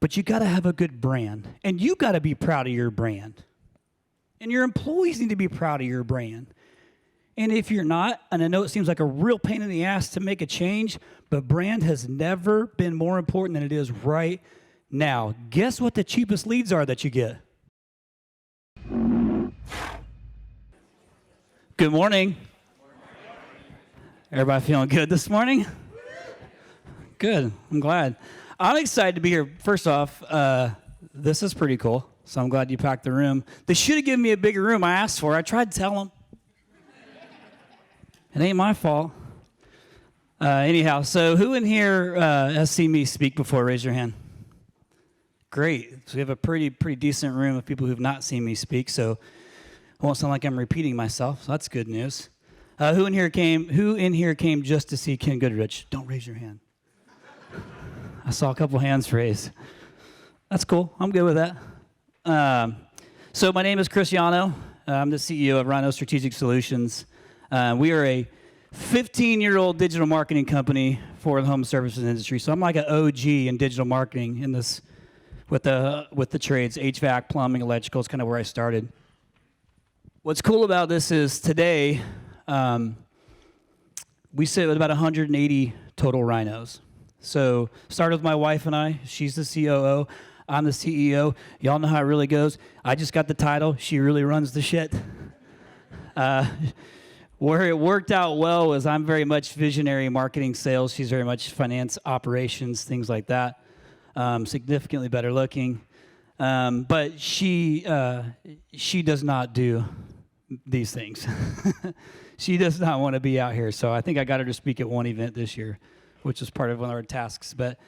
But you got to have a good brand, and you got to be proud of your brand. And your employees need to be proud of your brand. And if you're not, and I know it seems like a real pain in the ass to make a change, but brand has never been more important than it is right now. Guess what the cheapest leads are that you get? Good morning. Everybody feeling good this morning? Good. I'm glad. I'm excited to be here. First off, this is pretty cool, so I'm glad you packed the room. They should have given me a bigger room I asked for. I tried to tell them. It ain't my fault. Anyhow, so who in here has seen me speak before? Raise your hand. Great. So we have a pretty decent room of people who have not seen me speak, so it won't sound like I'm repeating myself, so that's good news. Who in here came just to see Ken Goodrich? Don't raise your hand. I saw a couple hands raised. That's cool. I'm good with that. So my name is Chris Yano. I'm the CEO of RYNO Strategic Solutions. We are a 15-year-old digital marketing company for the home services industry. So I'm like an OG in digital marketing in this with the trades, HVAC, plumbing, electrical is kind of where I started. What's cool about this is today, we sit with about 180 total RYNOs. So started with my wife and I. She's the COO. I'm the CEO. Y'all know how it really goes. I just got the title. She really runs the shit. Where it worked out well was I'm very much visionary marketing sales. She's very much finance operations, things like that. Significantly better looking. But she does not do these things. She does not want to be out here. So I think I got her to speak at one event this year, which is part of one of our tasks. But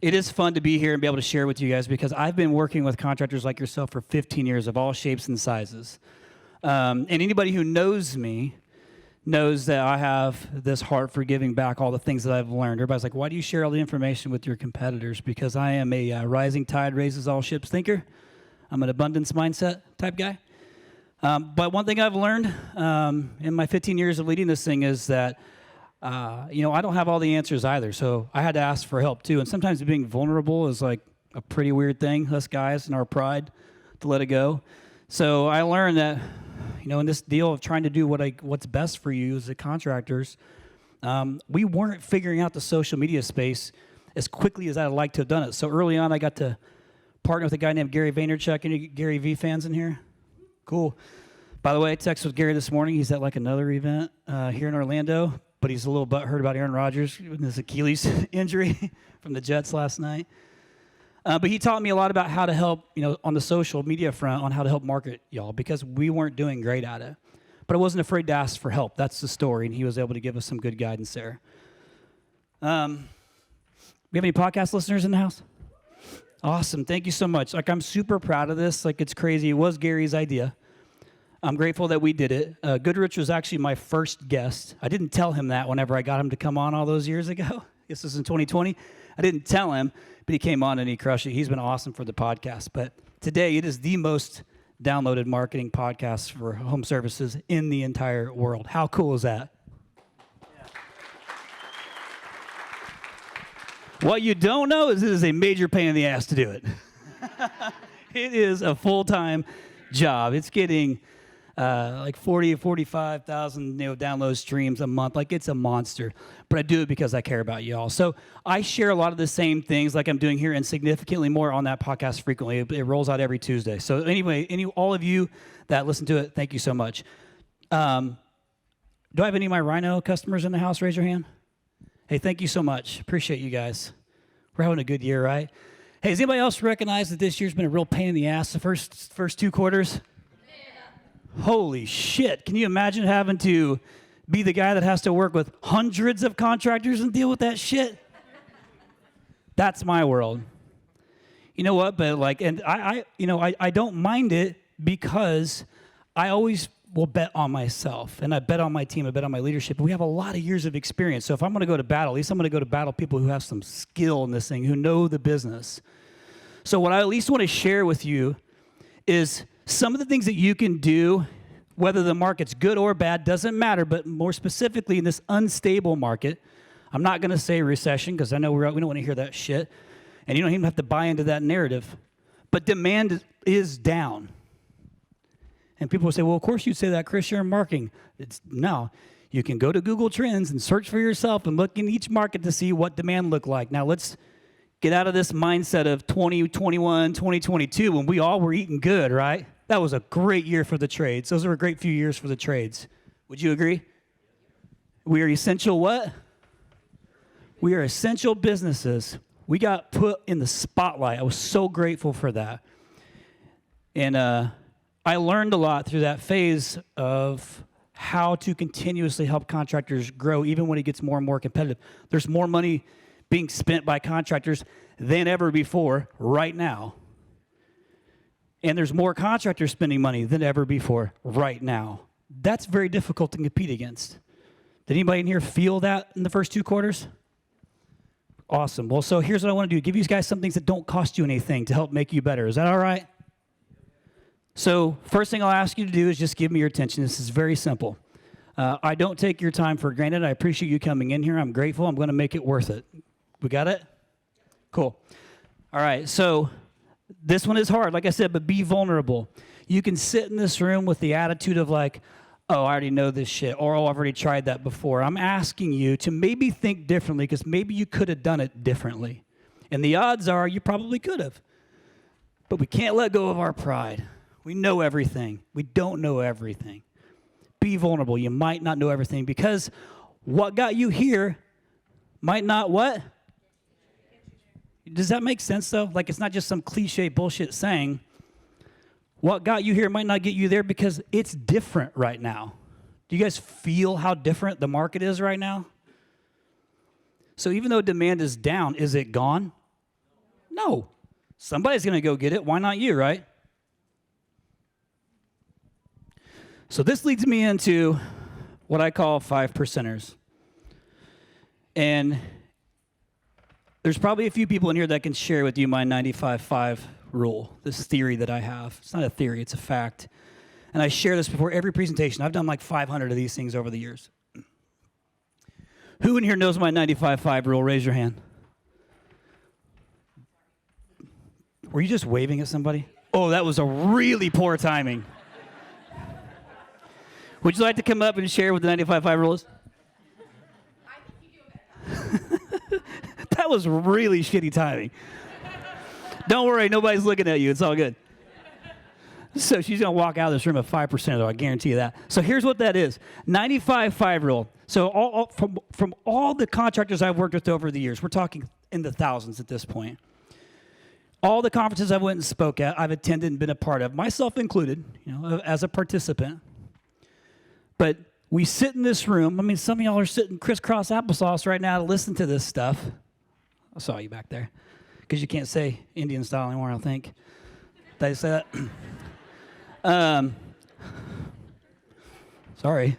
it is fun to be here and be able to share with you guys because I've been working with contractors like yourself for 15 years of all shapes and sizes. And anybody who knows me knows that I have this heart for giving back all the things that I've learned. Everybody's like, why do you share all the information with your competitors? Because I am a rising tide raises all ships thinker. I'm an abundance mindset type guy. But one thing I've learned in my 15 years of leading this thing is that, I don't have all the answers either. So I had to ask for help too. And sometimes being vulnerable is like a pretty weird thing, us guys and our pride to let it go. So I learned that, in this deal of trying to do what's best for you as the contractors, we weren't figuring out the social media space as quickly as I'd like to have done it. So early on, I got to partner with a guy named Gary Vaynerchuk. Any Gary V fans in here? Cool. By the way, I texted with Gary this morning. He's at like another event here in Orlando, but he's a little butthurt about Aaron Rodgers with his Achilles injury from the Jets last night. But he taught me a lot about how to help, on the social media front, on how to help market y'all, because we weren't doing great at it. But I wasn't afraid to ask for help. That's the story, and he was able to give us some good guidance there. We have any podcast listeners in the house? Awesome. Thank you so much. I'm super proud of this. It's crazy. It was Gary's idea. I'm grateful that we did it. Goodrich was actually my first guest. I didn't tell him that whenever I got him to come on all those years ago. This was in 2020. I didn't tell him, but he came on and he crushed it. He's been awesome for the podcast. But today, it is the most downloaded marketing podcast for home services in the entire world. How cool is that? Yeah. What you don't know is it is a major pain in the ass to do it. It is a full-time job. It's getting 40 or 45,000 download streams a month. It's a monster. But I do it because I care about y'all. So I share a lot of the same things like I'm doing here and significantly more on that podcast frequently. It rolls out every Tuesday. So anyway, all of you that listen to it, thank you so much. Do I have any of my RYNO customers in the house? Raise your hand. Hey, thank you so much. Appreciate you guys. We're having a good year, right? Hey, does anybody else recognize that this year's been a real pain in the ass the first two quarters? Holy shit. Can you imagine having to be the guy that has to work with hundreds of contractors and deal with that shit? That's my world. You know what? But I don't mind it because I always will bet on myself and I bet on my team, I bet on my leadership. We have a lot of years of experience. So if I'm going to go to battle, at least I'm going to go to battle people who have some skill in this thing, who know the business. So what I at least want to share with you is some of the things that you can do, whether the market's good or bad, doesn't matter, but more specifically in this unstable market. I'm not going to say recession because I know we don't want to hear that shit. And you don't even have to buy into that narrative. But demand is down. And people will say, well, of course you'd say that, Chris, you're in marketing. No. You can go to Google Trends and search for yourself and look in each market to see what demand looked like. Now, let's get out of this mindset of 2021, 2022, when we all were eating good, right? That was a great year for the trades. Those were a great few years for the trades. Would you agree? We are essential what? We are essential businesses. We got put in the spotlight. I was so grateful for that. And I learned a lot through that phase of how to continuously help contractors grow, even when it gets more and more competitive. There's more money being spent by contractors than ever before right now. And there's more contractors spending money than ever before right now. That's very difficult to compete against. Did anybody in here feel that in the first 2 quarters? Awesome. Well, so here's what I want to do. Give you guys some things that don't cost you anything to help make you better. Is that all right? So first thing I'll ask you to do is just give me your attention. This is very simple. I don't take your time for granted. I appreciate you coming in here. I'm grateful. I'm going to make it worth it. We got it? Cool. All right. So this one is hard, like I said, but be vulnerable. You can sit in this room with the attitude of like, oh, I already know this shit, or oh, I've already tried that before. I'm asking you to maybe think differently because maybe you could have done it differently. And the odds are you probably could have. But we can't let go of our pride. We know everything. We don't know everything. Be vulnerable. You might not know everything because what got you here might not what? Does that make sense, though? Like, it's not just some cliche bullshit saying. What got you here might not get you there because it's different right now. Do you guys feel how different the market is right now? So even though demand is down, is it gone? No. Somebody's going to go get it. Why not you, right? So this leads me into what I call 5 percenters. And there's probably a few people in here that can share with you my 95-5 rule, this theory that I have. It's not a theory, it's a fact. And I share this before every presentation. I've done like 500 of these things over the years. Who in here knows my 95-5 rule? Raise your hand. Were you just waving at somebody? Oh, that was a really poor timing. Would you like to come up and share what the 95-5 rule is? I think you do it. That was really shitty timing. Don't worry, nobody's looking at you. It's all good. So she's going to walk out of this room at 5%, though, I guarantee you that. So here's what that is. 95-5 rule. So from all the contractors I've worked with over the years, we're talking in the thousands at this point. All the conferences I went and spoke at, I've attended and been a part of, myself included, as a participant. But we sit in this room. I mean, some of y'all are sitting crisscross applesauce right now to listen to this stuff. I saw you back there. Because you can't say Indian style anymore, I don't think. Did I say that? Sorry.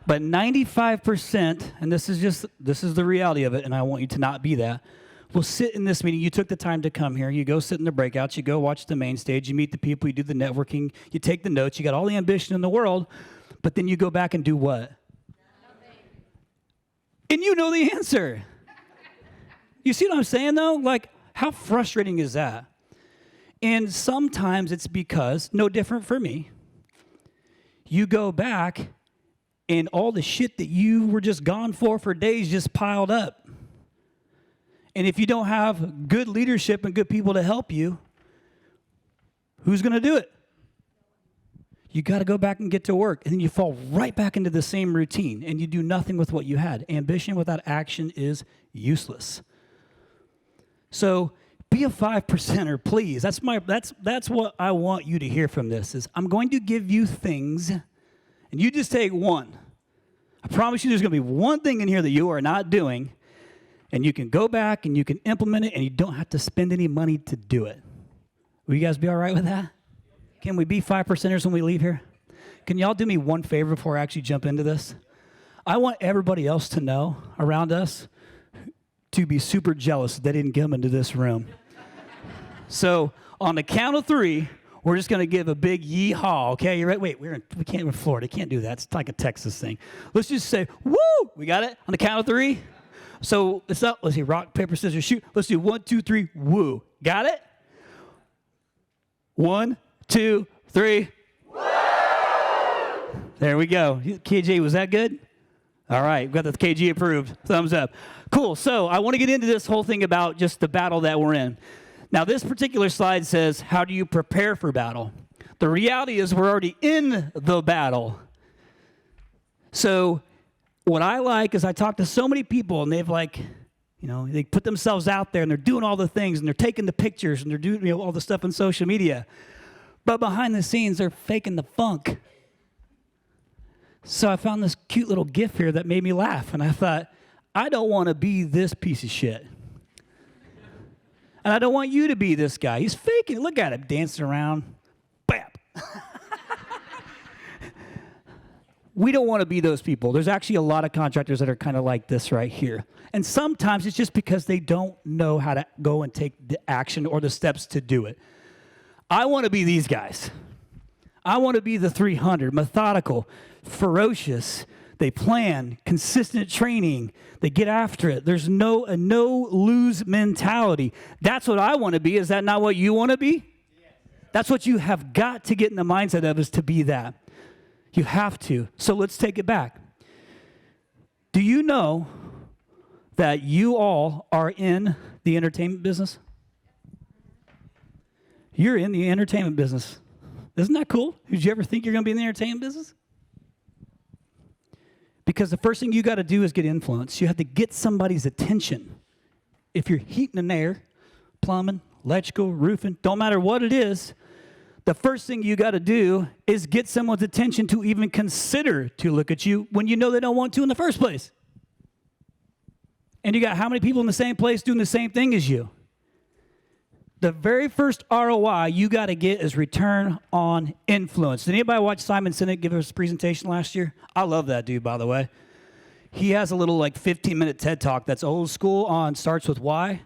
But 95%, and this is the reality of it, and I want you to not be that, will sit in this meeting. You took the time to come here. You go sit in the breakouts. You go watch the main stage. You meet the people. You do the networking. You take the notes. You got all the ambition in the world. But then you go back and do what? Nothing. And you know the answer. You see what I'm saying, though? Like, how frustrating is that? And sometimes it's because, no different for me, you go back and all the shit that you were just gone for days just piled up. And if you don't have good leadership and good people to help you, who's going to do it? You got to go back and get to work, and then you fall right back into the same routine, and you do nothing with what you had. Ambition without action is useless. So be a 5%er, please. That's what I want you to hear from this. Is I'm going to give you things, and you just take one. I promise you, there's going to be one thing in here that you are not doing, and you can go back and you can implement it, and you don't have to spend any money to do it. Will you guys be all right with that? Can we be 5%ers when we leave here? Can y'all do me one favor before I actually jump into this? I want everybody else to know around us to be super jealous that they didn't come into this room. So on the count of 3, we're just going to give a big yee-haw, okay? You ready? Wait, we can't in Florida. Can't do that. It's like a Texas thing. Let's just say, woo! We got it? On the count of 3? So let's see, rock, paper, scissors, shoot. Let's do 1, 2, 3, woo. Got it? 1, 2, 3. Woo! There we go. KJ, was that good? All right, we've got the KG approved. Thumbs up. Cool. So I want to get into this whole thing about just the battle that we're in. Now, this particular slide says, how do you prepare for battle? The reality is we're already in the battle. So what I like is I talk to so many people, and they've they put themselves out there, and they're doing all the things, and they're taking the pictures, and they're doing all the stuff on social media. But behind the scenes, they're faking the funk. So I found this cute little GIF here that made me laugh, and I thought, I don't want to be this piece of shit. And I don't want you to be this guy. He's faking. Look at him dancing around. Bam. We don't want to be those people. There's actually a lot of contractors that are kind of like this right here. And sometimes it's just because they don't know how to go and take the action or the steps to do it. I want to be these guys. I want to be the 300, methodical, ferocious. They plan, consistent training. They get after it. There's no lose mentality. That's what I want to be. Is that not what you want to be? Yes. That's what you have got to get in the mindset of, is to be that. You have to. So let's take it back. Do you know that you all are in the entertainment business? You're in the entertainment business. Isn't that cool? Did you ever think you're going to be in the entertainment business? Because the first thing you got to do is get influence. You have to get somebody's attention. If you're heating and air, plumbing, electrical, roofing, don't matter what it is, the first thing you got to do is get someone's attention to even consider to look at you when you know they don't want to in the first place. And you got how many people in the same place doing the same thing as you? The very first ROI you got to get is return on influence. Did anybody watch Simon Sinek give us a presentation last year? I love that dude, by the way. He has a little 15-minute TED Talk that's old school on starts with why.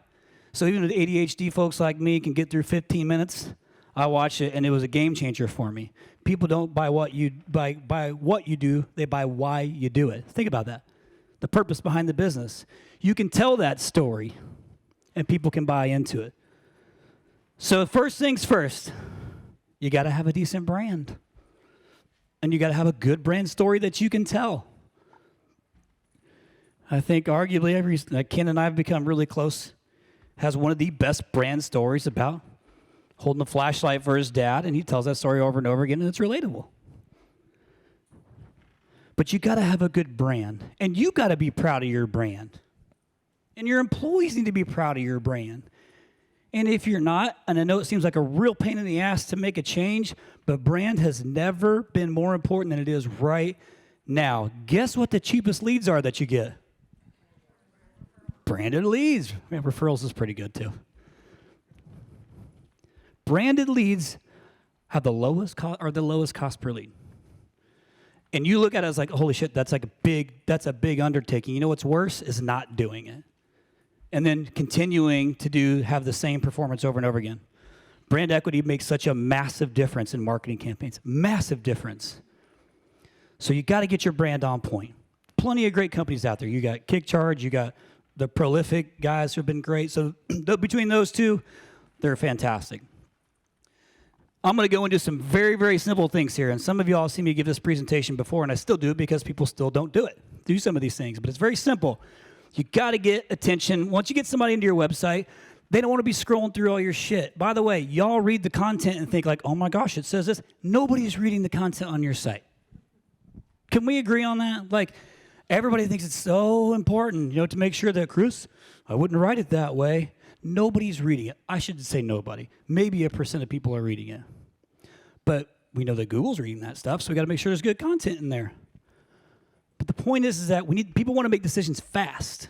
So even the ADHD folks like me can get through 15 minutes. I watched it, and it was a game changer for me. People don't buy what you do, they buy why you do it. Think about that. The purpose behind the business. You can tell that story, and people can buy into it. So first things first, you got to have a decent brand. And you got to have a good brand story that you can tell. I think arguably Ken and I have become really close, has one of the best brand stories about holding a flashlight for his dad, and he tells that story over and over again, and it's relatable. But you got to have a good brand, and you got to be proud of your brand. And your employees need to be proud of your brand. And if you're not, and I know it seems like a real pain in the ass to make a change, but brand has never been more important than it is right now. Guess what the cheapest leads are that you get? Branded leads. Man, referrals is pretty good too. Branded leads have the lowest cost per lead. And you look at it as like, holy shit, that's a big undertaking. You know what's worse is not doing it. And then continuing to have the same performance over and over again. Brand equity makes such a massive difference in marketing campaigns. Massive difference. So you got to get your brand on point. Plenty of great companies out there. You got KickCharge, you got the prolific guys who have been great. So between those two, they're fantastic. I'm going to go into some very, very simple things here. And some of you all see me give this presentation before, and I still do it because people still don't do it. Do some of these things, but it's very simple. You got to get attention. Once you get somebody into your website, they don't want to be scrolling through all your shit. By the way, y'all read the content and think like, oh my gosh, it says this. Nobody's reading the content on your site. Can we agree on that? Like, everybody thinks it's so important, to make sure that, Chris, I wouldn't write it that way. Nobody's reading it. I should say nobody. Maybe 1% of people are reading it. But we know that Google's reading that stuff, so we got to make sure there's good content in there. But the point is that people want to make decisions fast,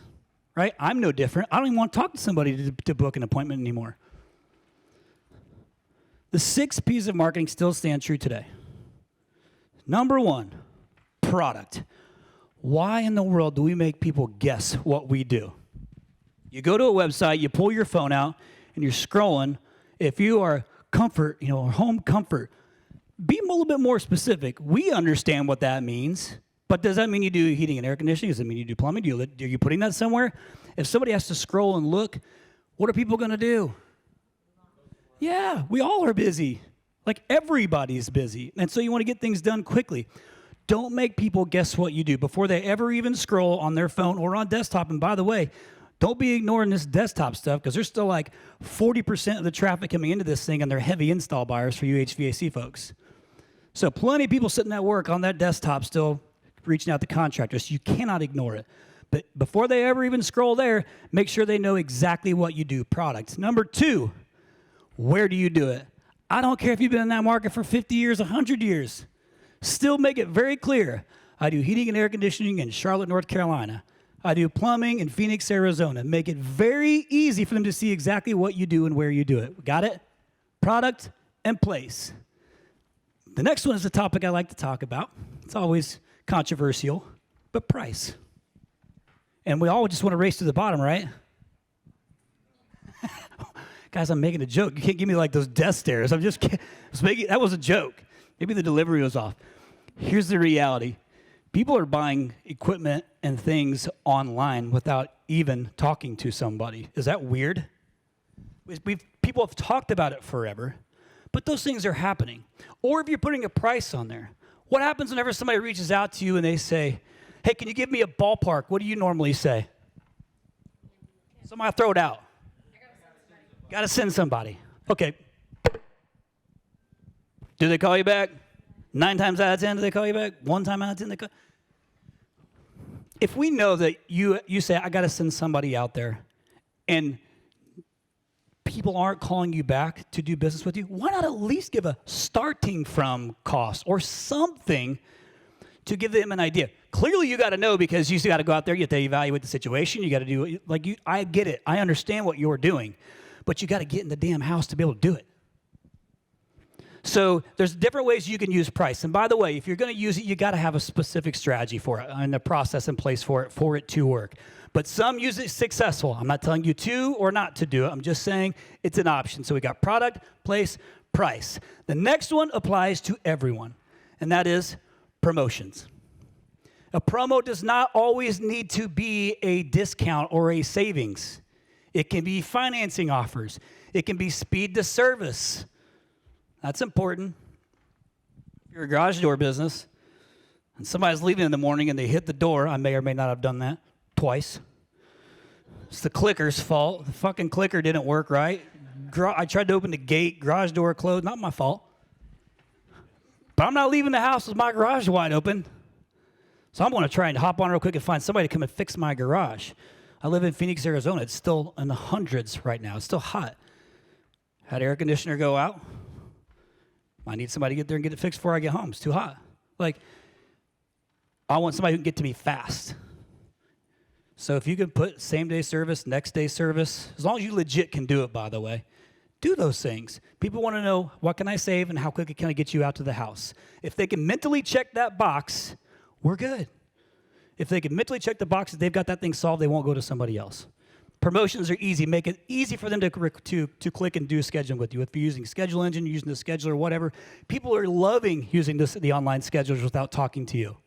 right? I'm no different. I don't even want to talk to somebody to book an appointment anymore. The 6 P's of marketing still stand true today. Number 1, product. Why in the world do we make people guess what we do? You go to a website, you pull your phone out, and you're scrolling. If you are comfort, home comfort, be a little bit more specific. We understand what that means. But does that mean you do heating and air conditioning? Does it mean you do plumbing? Are you putting that somewhere? If somebody has to scroll and look, what are people going to do? Yeah, we all are busy. Like everybody's busy. And so you want to get things done quickly. Don't make people guess what you do before they ever even scroll on their phone or on desktop. And by the way, don't be ignoring this desktop stuff because there's still like 40% of the traffic coming into this thing and they're heavy install buyers for you HVAC folks. So plenty of people sitting at work on that desktop still reaching out to contractors. You cannot ignore it. But before they ever even scroll there, make sure they know exactly what you do. Product. Number 2, where do you do it? I don't care if you've been in that market for 50 years, 100 years. Still make it very clear. I do heating and air conditioning in Charlotte, North Carolina. I do plumbing in Phoenix, Arizona. Make it very easy for them to see exactly what you do and where you do it. Got it? Product and place. The next one is a topic I like to talk about. It's always controversial, but price. And we all just want to race to the bottom, right? Guys, I'm making a joke. You can't give me like those death stares. I'm just kidding. That was a joke. Maybe the delivery was off. Here's the reality. People are buying equipment and things online without even talking to somebody. Is that weird? People have talked about it forever, but those things are happening. Or if you're putting a price on there, what happens whenever somebody reaches out to you and they say, hey, can you give me a ballpark? What do you normally say? Somebody throw it out. Got to send somebody. Okay. Do they call you back? 9 times out of 10, do they call you back? 1 time out of 10, they call. If we know that you say, I got to send somebody out there, and people aren't calling you back to do business with you, why not at least give a starting from cost or something to give them an idea? Clearly, you got to know because you got to go out there, you have to evaluate the situation. You got to do I get it. I understand what you're doing, but you got to get in the damn house to be able to do it. So there's different ways you can use price. And by the way, if you're going to use it, you got to have a specific strategy for it and a process in place for it to work. But some use it successful. I'm not telling you to or not to do it. I'm just saying it's an option. So we got product, place, price. The next one applies to everyone, and that is promotions. A promo does not always need to be a discount or a savings. It can be financing offers. It can be speed to service. That's important. If you're a garage door business and somebody's leaving in the morning and they hit the door, I may or may not have done that twice. It's the clicker's fault. The fucking clicker didn't work right. I tried to open the gate, garage door closed, not my fault. But I'm not leaving the house with my garage wide open. So I'm going to try and hop on real quick and find somebody to come and fix my garage. I live in Phoenix, Arizona. It's still in the hundreds right now. It's still hot. Had air conditioner go out. I need somebody to get there and get it fixed before I get home. It's too hot. I want somebody who can get to me fast. So if you can put same-day service, next-day service, as long as you legit can do it, by the way, do those things. People want to know, what can I save and how quickly can I get you out to the house? If they can mentally check that box, we're good. If they can mentally check the box, if they've got that thing solved, they won't go to somebody else. Promotions are easy. Make it easy for them to click and do scheduling with you. If you're using Schedule Engine, you're using the scheduler, whatever, people are loving using the online schedulers without talking to you.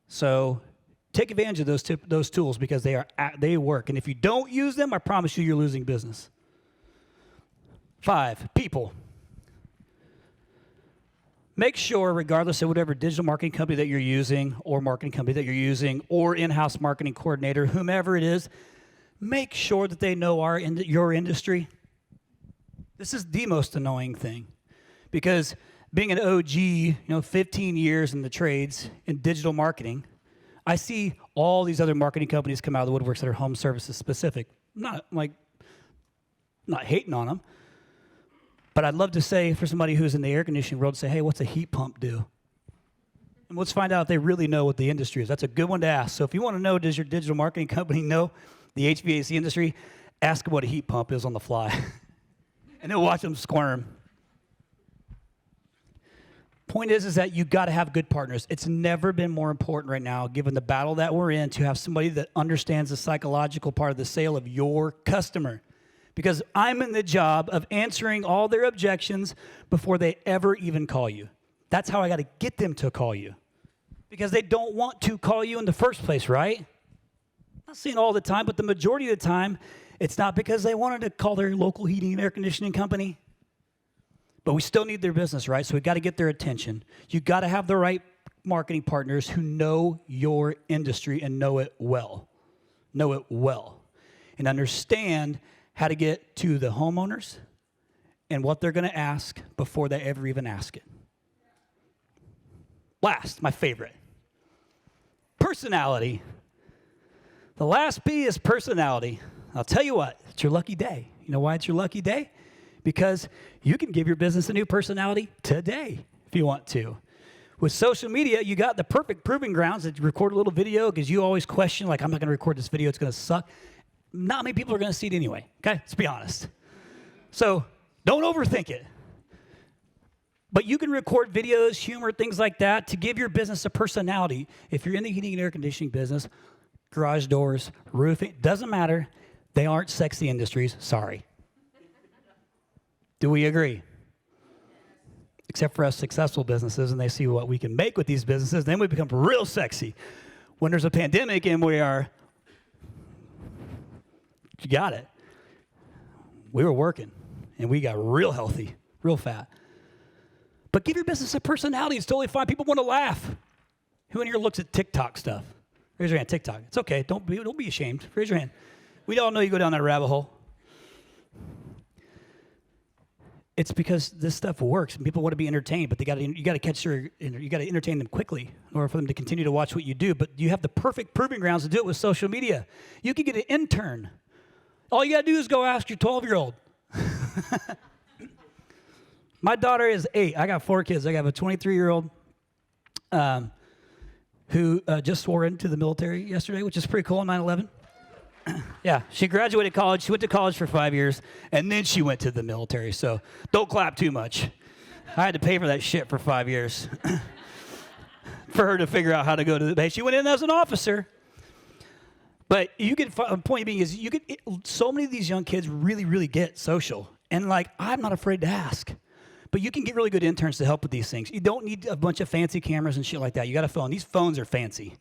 So take advantage of those tools because they work. And if you don't use them, I promise you, you're losing business. 5, people. Make sure, regardless of whatever digital marketing company that you're using or marketing company that you're using or in-house marketing coordinator, whomever it is, make sure that they know your industry. This is the most annoying thing because being an OG, 15 years in the trades in digital marketing, I see all these other marketing companies come out of the woodworks that are home services specific. Not hating on them, but I'd love to say for somebody who's in the air conditioning world, say, hey, what's a heat pump do? And let's find out if they really know what the industry is. That's a good one to ask. So if you want to know, does your digital marketing company know the HVAC industry, ask them what a heat pump is on the fly. And they'll watch them squirm. Point is that you got to have good partners. It's never been more important right now, given the battle that we're in, to have somebody that understands the psychological part of the sale of your customer. Because I'm in the job of answering all their objections before they ever even call you. That's how I got to get them to call you. because they don't want to call you in the first place, right? I'm not saying all the time, but the majority of the time, it's not because they wanted to call their local heating and air conditioning company. But we still need their business, right? So we got to get their attention. You got to have the right marketing partners who know your industry and know it well. Know it well. And understand how to get to the homeowners and what they're going to ask before they ever even ask it. Last, my favorite. Personality. The last P is personality. I'll tell you what, it's your lucky day. You know why it's your lucky day? Because you can give your business a new personality today if you want to. With social media, you got the perfect proving grounds to record a little video because you always question, like, I'm not going to record this video, it's going to suck. Not many people are going to see it anyway, okay? Let's be honest. So don't overthink it. But you can record videos, humor, things like that to give your business a personality. If you're in the heating and air conditioning business, garage doors, roofing, doesn't matter. They aren't sexy industries, sorry. Do we agree? Except for us successful businesses, and they see what we can make with these businesses, then we become real sexy. When there's a pandemic and we are, you got it. We were working, and we got real healthy, real fat. But give your business a personality. It's totally fine. People want to laugh. Who in here looks at TikTok stuff? Raise your hand, TikTok. It's okay. Don't be ashamed. Raise your hand. We all know you go down that rabbit hole. It's because this stuff works and people want to be entertained, but you got to entertain them quickly in order for them to continue to watch what you do. But you have the perfect proving grounds to do it with social media. You can get an intern. All you got to do is go ask your 12-year-old. My daughter is 8. I got 4 kids. I have a 23-year-old who just swore into the military yesterday, which is pretty cool on 9/11. Yeah, she graduated college. She went to college for 5 years, and then she went to the military. So don't clap too much. I had to pay for that shit for 5 years for her to figure out how to go to the base. She went in as an officer. But you can, the point being is, so many of these young kids really, really get social. And like, I'm not afraid to ask. But you can get really good interns to help with these things. You don't need a bunch of fancy cameras and shit like that. You got a phone. These phones are fancy,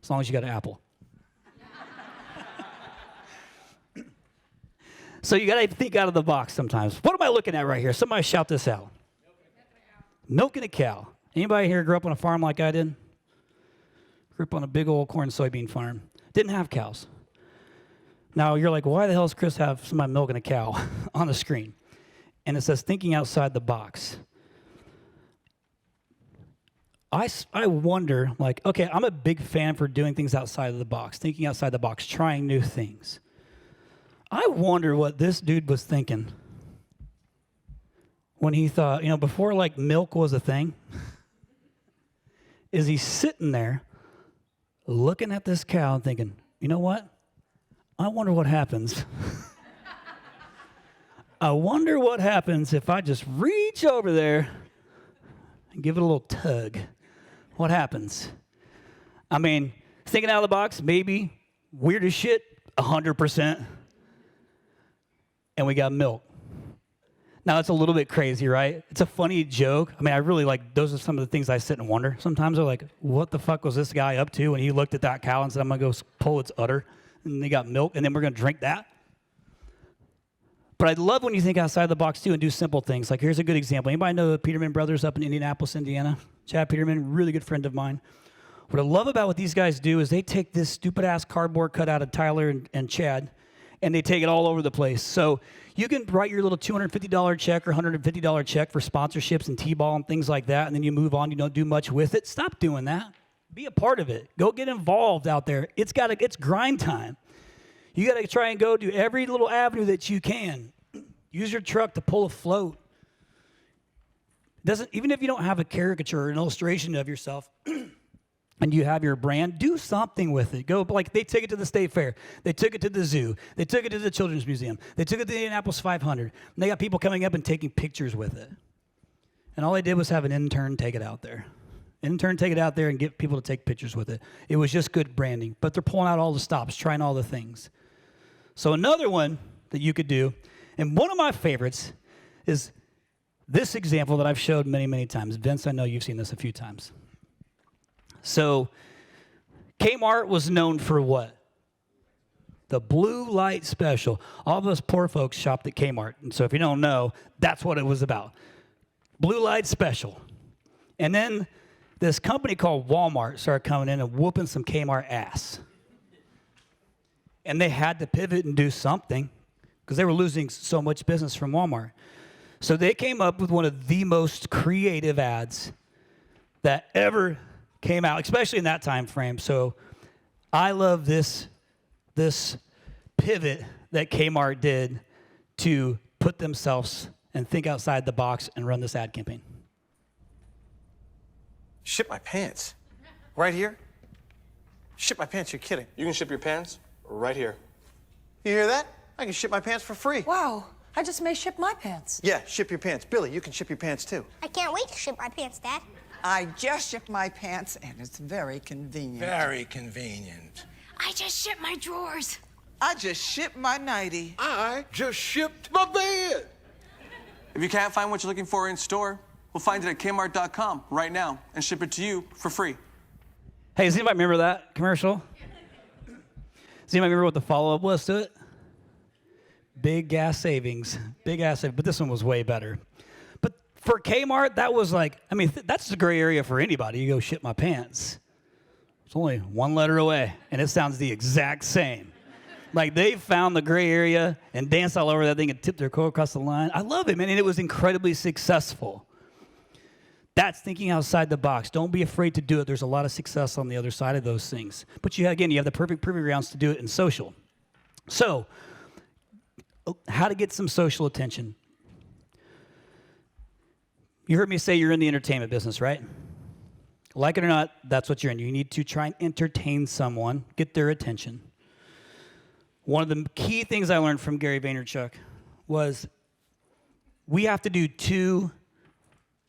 as long as you got an Apple. So you got to think out of the box sometimes. What am I looking at right here? Somebody shout this out. Milking a cow. Anybody here grew up on a farm like I did? Grew up on a big old corn and soybean farm. Didn't have cows. Now you're like, why the hell does Chris have somebody milking a cow on the screen? And it says thinking outside the box. I wonder, like, okay, I'm a big fan for doing things outside of the box, thinking outside the box, trying new things. I wonder what this dude was thinking when he thought, before like milk was a thing, is he sitting there looking at this cow and thinking, you know what? I wonder what happens. I wonder what happens if I just reach over there and give it a little tug. What happens? I mean, thinking out of the box, maybe weird as shit, 100%. And we got milk. Now, it's a little bit crazy, right? It's a funny joke. I mean, I really those are some of the things I sit and wonder. Sometimes I'm like, what the fuck was this guy up to when he looked at that cow and said, I'm going to go pull its udder, and they got milk, and then we're going to drink that? But I love when you think outside the box, too, and do simple things. Like, here's a good example. Anybody know the Peterman brothers up in Indianapolis, Indiana? Chad Peterman, really good friend of mine. What I love about what these guys do is they take this stupid-ass cardboard cutout of Tyler and Chad, and they take it all over the place. So you can write your little $250 check or $150 check for sponsorships and T-ball and things like that, and then you move on. You don't do much with it. Stop doing that. Be a part of it. Go get involved out there. It's grind time. You got to try and go to every little avenue that you can. Use your truck to pull a float. Even if you don't have a caricature or an illustration of yourself, and you have your brand, do something with it. Go, like they took it to the state fair. They took it to the zoo. They took it to the children's museum. They took it to the Indianapolis 500. And they got people coming up and taking pictures with it. And all they did was have an intern take it out there. Intern take it out there and get people to take pictures with it. It was just good branding. But they're pulling out all the stops, trying all the things. So another one that you could do, and one of my favorites is this example that I've showed many, many times. Vince, I know you've seen this a few times. So Kmart was known for what? The blue light special. All of us poor folks shopped at Kmart. And so if you don't know, that's what it was about. Blue light special. And then this company called Walmart started coming in and whooping some Kmart ass. And they had to pivot and do something because they were losing so much business from Walmart. So they came up with one of the most creative ads that ever came out, especially in that time frame. So I love this pivot that Kmart did to put themselves and think outside the box and run this ad campaign. Ship my pants? Right here? Ship my pants, you're kidding. You can ship your pants right here. You hear that? I can ship my pants for free. Wow, I just may ship my pants. Yeah, ship your pants. Billy, you can ship your pants too. I can't wait to ship my pants, Dad. I just shipped my pants, and it's very convenient. Very convenient. I just shipped my drawers. I just shipped my nightie. I just shipped my bed. If you can't find what you're looking for in store, we'll find it at Kmart.com right now and ship it to you for free. Hey, does anybody remember that commercial? Does anybody remember what the follow-up was to it? Big gas savings. Big gas savings. But this one was way better. But for Kmart, that was like, I mean, that's the gray area for anybody. You go ship my pants. It's only one letter away, and it sounds the exact same. Like they found the gray area and danced all over that thing and tipped their coat across the line. I love it, man, and it was incredibly successful. That's thinking outside the box. Don't be afraid to do it. There's a lot of success on the other side of those things. But you have the perfect proving grounds to do it in social. So, how to get some social attention. You heard me say you're in the entertainment business, right? Like it or not, that's what you're in. You need to try and entertain someone, get their attention. One of the key things I learned from Gary Vaynerchuk was we have to do two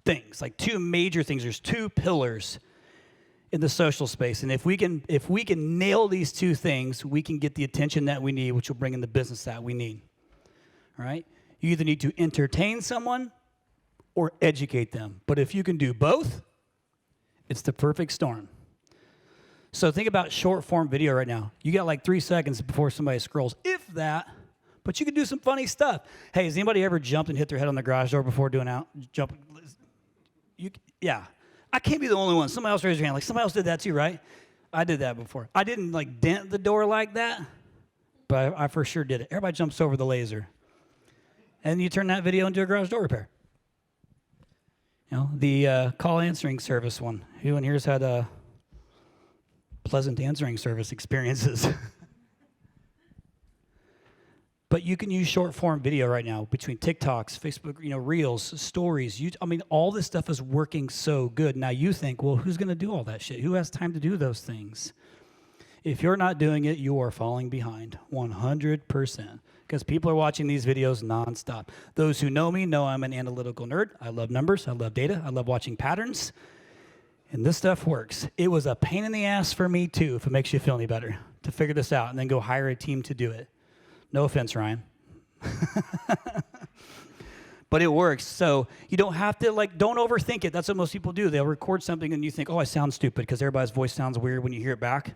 things, like two major things. There's two pillars in the social space. And if we can nail these two things, we can get the attention that we need, which will bring in the business that we need. All right? You either need to entertain someone or educate them. But if you can do both, it's the perfect storm. So think about short form video right now. You got like 3 seconds before somebody scrolls, if that, but you can do some funny stuff. Hey, has anybody ever jumped and hit their head on the garage door before doing out? Yeah. I can't be the only one. Somebody else raised your hand. Like, somebody else did that too, right? I did that before. I didn't, like, dent the door like that, but I for sure did it. Everybody jumps over the laser. And you turn that video into a garage door repair. You know, the call answering service one. Who in here's had pleasant answering service experiences? But you can use short form video right now between TikToks, Facebook, Reels, stories. All this stuff is working so good. Now you think, well, who's going to do all that shit? Who has time to do those things? If you're not doing it, you are falling behind 100%, because people are watching these videos nonstop. Those who know me know I'm an analytical nerd. I love numbers. I love data. I love watching patterns. And this stuff works. It was a pain in the ass for me too, if it makes you feel any better, to figure this out and then go hire a team to do it. No offense, Ryan. But it works. So you don't have to, don't overthink it. That's what most people do. They'll record something and you think, oh, I sound stupid, because everybody's voice sounds weird when you hear it back.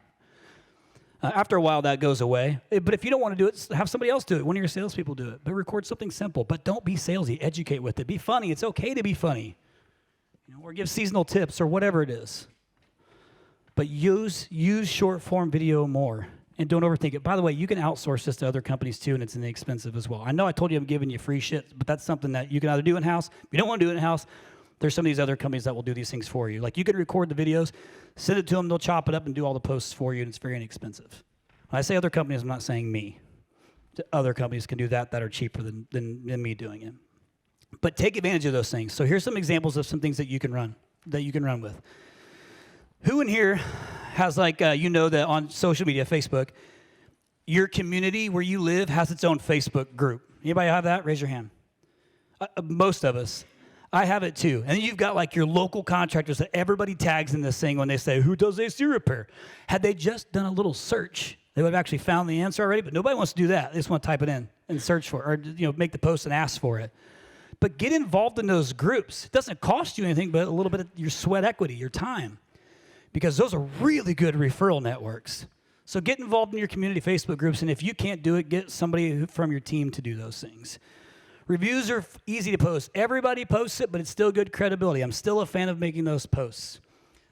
After a while, that goes away. But if you don't want to do it, have somebody else do it. One of your salespeople do it. But record something simple. But don't be salesy. Educate with it. Be funny. It's okay to be funny. Or give seasonal tips or whatever it is. But use short form video more. And don't overthink it. By the way, you can outsource this to other companies too, and it's inexpensive as well. I know I told you I'm giving you free shit, but that's something that you can either do in-house. If you don't want to do it in-house, there's some of these other companies that will do these things for you. Like, you can record the videos, send it to them, they'll chop it up and do all the posts for you, and it's very inexpensive. When I say other companies, I'm not saying me. Other companies can do that are cheaper than me doing it. But take advantage of those things. So here's some examples of some things that you can run with. Who in here has that on social media, Facebook, your community where you live has its own Facebook group? Anybody have that? Raise your hand. Most of us. I have it too. And then you've got your local contractors that everybody tags in this thing when they say, who does AC repair? Had they just done a little search, they would have actually found the answer already, but nobody wants to do that. They just want to type it in and search for it, or make the post and ask for it. But get involved in those groups. It doesn't cost you anything but a little bit of your sweat equity, your time. because those are really good referral networks. So get involved in your community Facebook groups, and if you can't do it, get somebody from your team to do those things. Reviews are easy to post. Everybody posts it, but it's still good credibility. I'm still a fan of making those posts.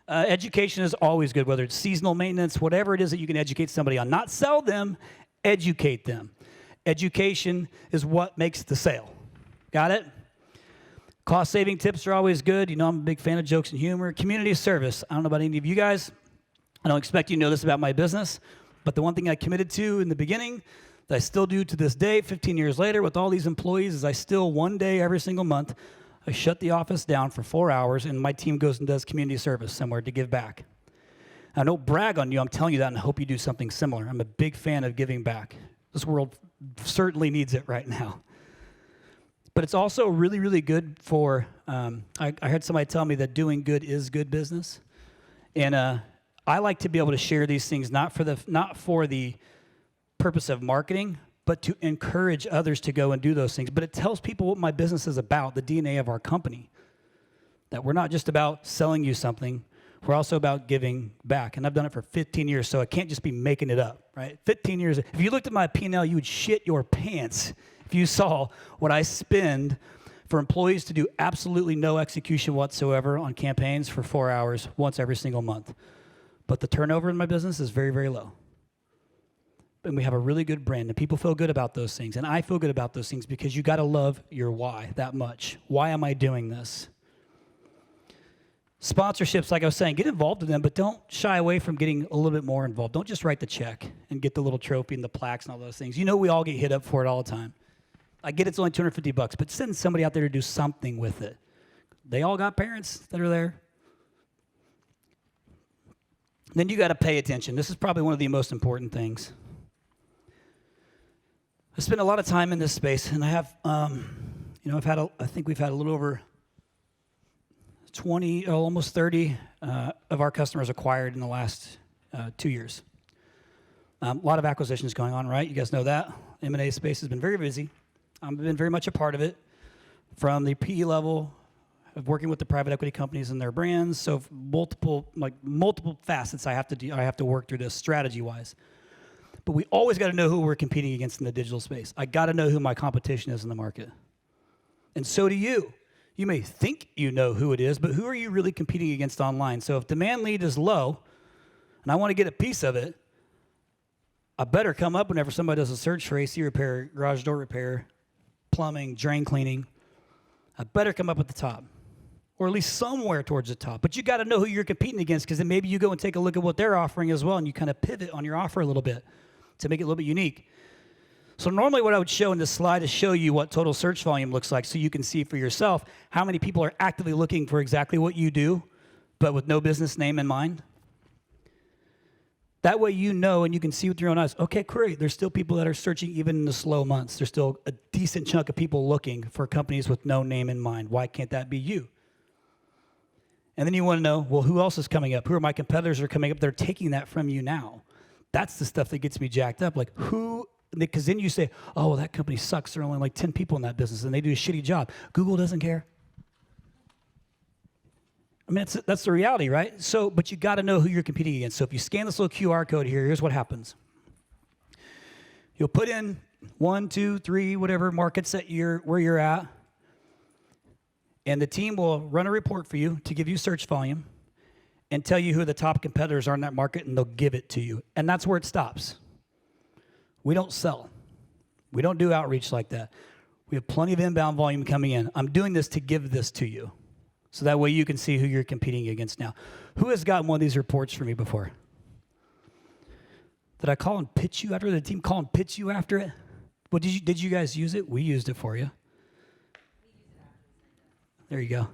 Education is always good, whether it's seasonal maintenance, whatever it is that you can educate somebody on. Not sell them, educate them. Education is what makes the sale. Got it? Cost-saving tips are always good. You know, I'm a big fan of jokes and humor. Community service. I don't know about any of you guys. I don't expect you to know this about my business, but the one thing I committed to in the beginning that I still do to this day, 15 years later, with all these employees, is I still, one day every single month, I shut the office down for 4 hours, and my team goes and does community service somewhere to give back. I don't brag on you. I'm telling you that, and I hope you do something similar. I'm a big fan of giving back. This world certainly needs it right now. But it's also really, really good for, I heard somebody tell me that doing good is good business. And I like to be able to share these things not for the purpose of marketing, but to encourage others to go and do those things. But it tells people what my business is about, the DNA of our company. That we're not just about selling you something, we're also about giving back. And I've done it for 15 years, so I can't just be making it up, right? 15 years. If you looked at my P&L, you would shit your pants if you saw what I spend for employees to do absolutely no execution whatsoever on campaigns for 4 hours once every single month. But the turnover in my business is very, very low. And we have a really good brand, and people feel good about those things. And I feel good about those things because you got to love your why that much. Why am I doing this? Sponsorships, like I was saying, get involved in them, but don't shy away from getting a little bit more involved. Don't just write the check and get the little trophy and the plaques and all those things. You know we all get hit up for it all the time. I get it's only $250, but send somebody out there to do something with it. They all got parents that are there. Then you got to pay attention. This is probably one of the most important things. I spend a lot of time in this space, and I have, I think we've had a little over 20, almost 30 of our customers acquired in the last 2 years. A lot of acquisitions going on, right? You guys know that. M&A space has been very busy. I've been very much a part of it, from the PE level of working with the private equity companies and their brands. So multiple facets I have to work through this strategy-wise. But we always got to know who we're competing against in the digital space. I got to know who my competition is in the market. And so do you. You may think you know who it is, but who are you really competing against online? So if demand lead is low, and I want to get a piece of it, I better come up whenever somebody does a search for AC repair, garage door repair, plumbing, drain cleaning. I better come up at the top, or at least somewhere towards the top. But you got to know who you're competing against, because then maybe you go and take a look at what they're offering as well, and you kind of pivot on your offer a little bit to make it a little bit unique. So normally what I would show in this slide is show you what total search volume looks like, so you can see for yourself how many people are actively looking for exactly what you do, but with no business name in mind. That way you know, and you can see with your own eyes, okay, great, there's still people that are searching even in the slow months. There's still a decent chunk of people looking for companies with no name in mind. Why can't that be you? And then you want to know, well, who else is coming up? Who are my competitors that are coming up? They're taking that from you now. That's the stuff that gets me jacked up. Like, who? Because then you say, oh, well, that company sucks. There are only like 10 people in that business, and they do a shitty job. Google doesn't care. I mean, that's the reality, right? So, but you got to know who you're competing against. So if you scan this little QR code here, here's what happens. You'll put in 1, 2, 3, whatever markets that where you're at, and the team will run a report for you to give you search volume and tell you who the top competitors are in that market, and they'll give it to you. And that's where it stops. We don't sell. We don't do outreach like that. We have plenty of inbound volume coming in. I'm doing this to give this to you, so that way you can see who you're competing against now. Who has gotten one of these reports for me before? Did I call and pitch you after it? Did the team call and pitch you after it? Well, did you guys use it? We used it for you. There you go.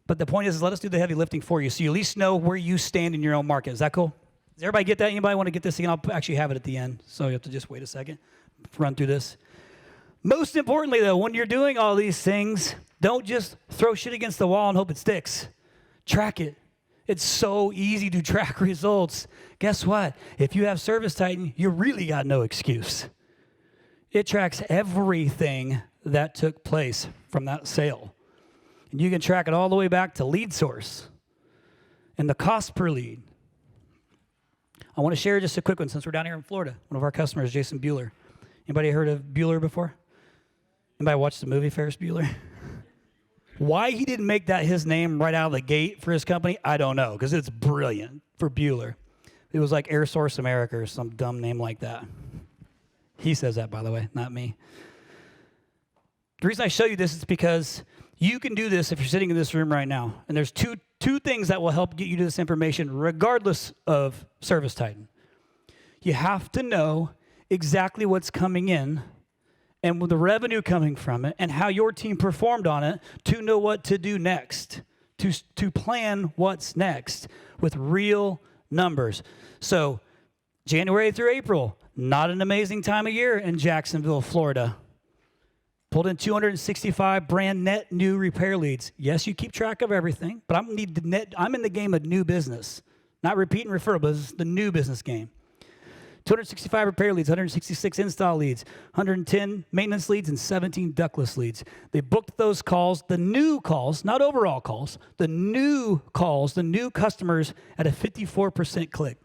But the point is let us do the heavy lifting for you, so you at least know where you stand in your own market. Is that cool? Does everybody get that? Anybody want to get this again? I'll actually have it at the end, so you have to just wait a second, run through this. Most importantly, though, when you're doing all these things, don't just throw shit against the wall and hope it sticks. Track it. It's so easy to track results. Guess what? If you have Service Titan, you really got no excuse. It tracks everything that took place from that sale. And you can track it all the way back to lead source. And the cost per lead. I want to share just a quick one since we're down here in Florida. One of our customers, Jason Bueller. Anybody heard of Bueller before? Anybody watched the movie Ferris Bueller? Why he didn't make that his name right out of the gate for his company, I don't know, because it's brilliant for Bueller. It was like Air Source America or some dumb name like that. He says that, by the way, not me. The reason I show you this is because you can do this if you're sitting in this room right now. And there's two things that will help get you to this information regardless of Service Titan. You have to know exactly what's coming in and the revenue coming from it and how your team performed on it to know what to do next, to plan what's next with real numbers. So January through April, not an amazing time of year in Jacksonville, Florida. Pulled in 265 brand net new repair leads. Yes, you keep track of everything, but I'm in the game of new business, not repeat and refer, but it's the new business game. 265 repair leads, 166 install leads, 110 maintenance leads, and 17 ductless leads. They booked those calls, the new calls, not overall calls, the new calls, the new customers at a 54% click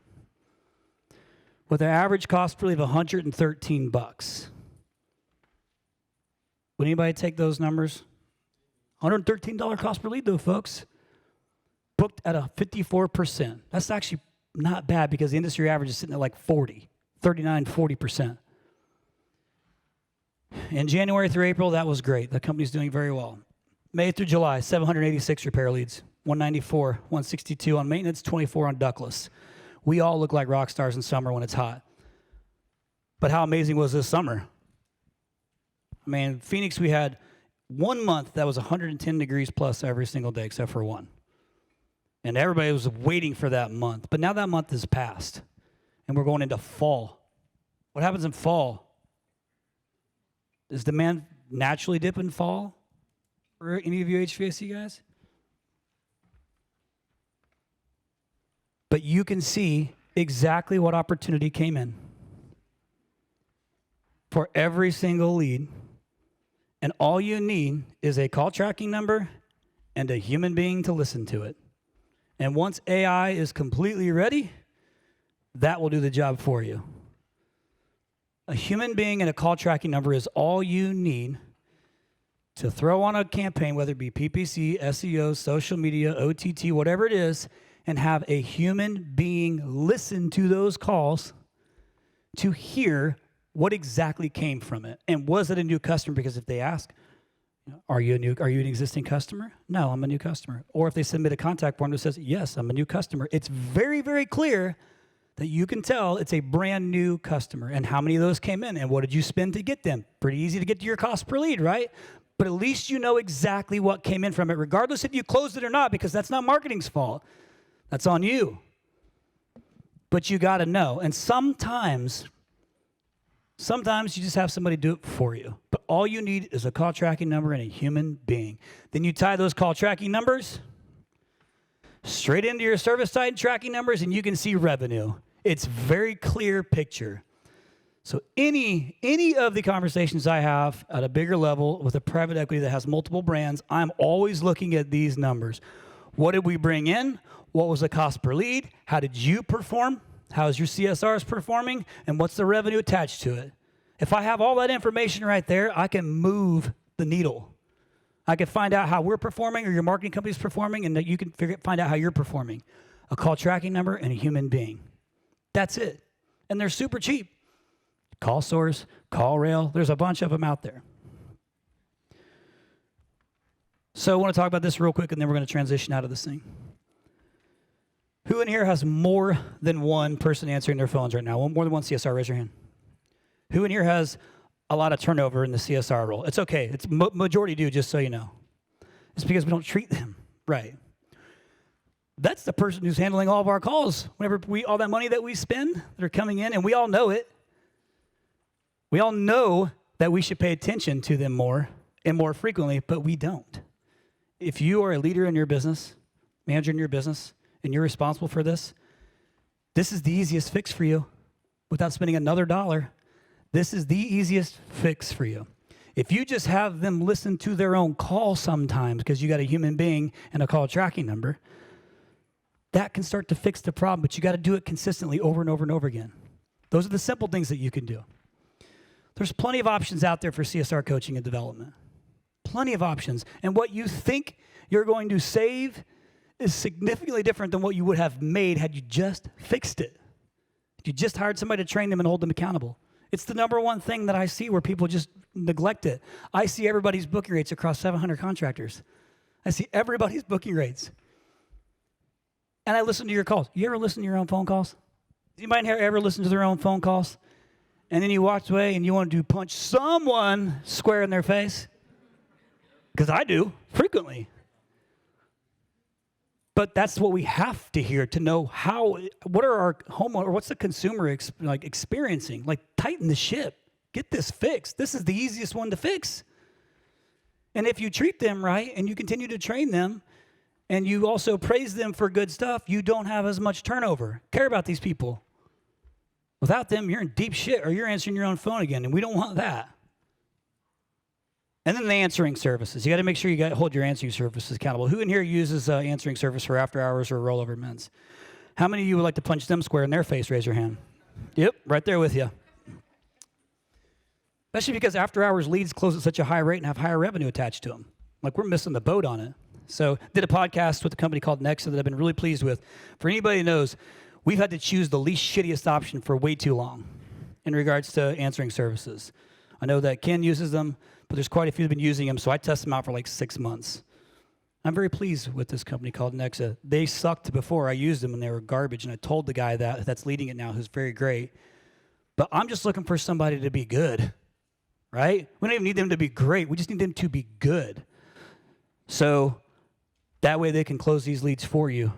with an average cost per lead of $113. Would anybody take those numbers? $113 cost per lead, though, folks. Booked at a 54%. That's actually not bad because the industry average is sitting at like 40%. In January through April, that was great. The company's doing very well. May through July, 786 repair leads, 194, 162 on maintenance, 24 on ductless. We all look like rock stars in summer when it's hot. But how amazing was this summer? I mean, Phoenix, we had 1 month that was 110 degrees plus every single day except for one. And everybody was waiting for that month. But now that month has passed, and we're going into fall. What happens in fall? Does demand naturally dip in fall for any of you HVAC guys? But you can see exactly what opportunity came in for every single lead. And all you need is a call tracking number and a human being to listen to it. And once AI is completely ready, that will do the job for you. A human being and a call tracking number is all you need to throw on a campaign, whether it be PPC, SEO, social media, OTT, whatever it is, and have a human being listen to those calls to hear what exactly came from it. And was it a new customer? Because if they ask, are you an existing customer? No, I'm a new customer. Or if they submit a contact form that says, yes, I'm a new customer, it's very, very clear that you can tell it's a brand new customer. And how many of those came in? And what did you spend to get them? Pretty easy to get to your cost per lead, right? But at least you know exactly what came in from it, regardless if you closed it or not, because that's not marketing's fault. That's on you. But you got to know. And sometimes you just have somebody do it for you. But all you need is a call tracking number and a human being. Then you tie those call tracking numbers straight into your Service Titan tracking numbers, and you can see revenue. It's very clear picture. So any of the conversations I have at a bigger level with a private equity that has multiple brands, I'm always looking at these numbers. What did we bring in? What was the cost per lead? How did you perform? How is your CSRs performing? And what's the revenue attached to it? If I have all that information right there, I can move the needle. I can find out how we're performing or your marketing company's performing, and that you can find out how you're performing. A call tracking number and a human being. That's it. And they're super cheap. Call Source, Call Rail, there's a bunch of them out there. So I want to talk about this real quick, and then we're going to transition out of this thing. Who in here has more than one person answering their phones right now? More than one CSR, raise your hand. Who in here has a lot of turnover in the CSR role? It's okay. It's majority do, just so you know. It's because we don't treat them right. That's the person who's handling all of our calls. Whenever all that money that we spend that are coming in, and we all know it. We all know that we should pay attention to them more and more frequently, but we don't. If you are a leader in your business, manager in your business, and you're responsible for this, this is the easiest fix for you without spending another dollar. This is the easiest fix for you. If you just have them listen to their own call sometimes because you got a human being and a call tracking number, that can start to fix the problem, but you got to do it consistently over and over and over again. Those are the simple things that you can do. There's plenty of options out there for CSR coaching and development. Plenty of options. And what you think you're going to save is significantly different than what you would have made had you just fixed it. You just hired somebody to train them and hold them accountable. It's the number one thing that I see where people just neglect it. I see everybody's booking rates across 700 contractors. I see everybody's booking rates. And I listen to your calls. You ever listen to your own phone calls? Does anybody here ever listen to their own phone calls? And then you walk away and you want to punch someone square in their face? Because I do, frequently. But that's what we have to hear to know what are our homeowner, or what's the consumer experiencing? Like, tighten the ship. Get this fixed. This is the easiest one to fix. And if you treat them right and you continue to train them and you also praise them for good stuff, you don't have as much turnover. Care about these people. Without them, you're in deep shit, or you're answering your own phone again, and we don't want that. And then the answering services. You got to make sure you hold your answering services accountable. Who in here uses answering service for after hours or rollover events? How many of you would like to punch them square in their face? Raise your hand. Yep, right there with you. Especially because after hours leads close at such a high rate and have higher revenue attached to them. Like, we're missing the boat on it. So did a podcast with a company called Nexa that I've been really pleased with. For anybody who knows, we've had to choose the least shittiest option for way too long in regards to answering services. I know that Ken uses them, but there's quite a few that have been using them, so I test them out for like 6 months. I'm very pleased with this company called Nexa. They sucked before I used them, and they were garbage, and I told the guy that's leading it now, who's very great. But I'm just looking for somebody to be good, right? We don't even need them to be great. We just need them to be good. So that way they can close these leads for you,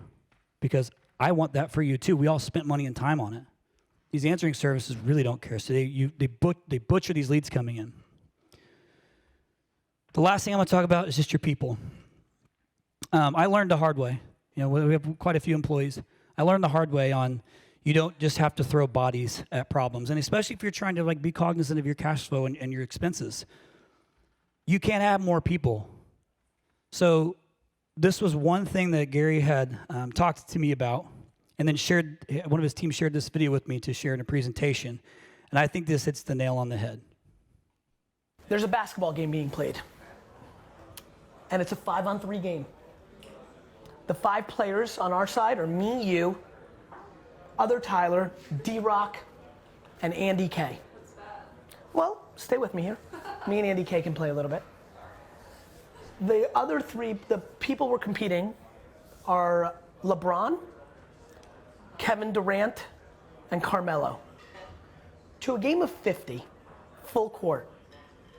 because I want that for you too. We all spent money and time on it. These answering services really don't care, so they butcher these leads coming in. The last thing I'm going to talk about is just your people. I learned the hard way. We have quite a few employees. I learned the hard way on you don't just have to throw bodies at problems, and especially if you're trying to be cognizant of your cash flow and your expenses. You can't have more people. So this was one thing that Gary had talked to me about, and then one of his team shared this video with me to share in a presentation, and I think this hits the nail on the head. There's a basketball game being played, and it's a 5-on-3 game. The 5 players on our side are me, you, other Tyler, D-Rock, and Andy K. Well, stay with me here. Me and Andy K can play a little bit. The other 3, the people we're competing are LeBron, Kevin Durant, and Carmelo. To a game of 50, full court,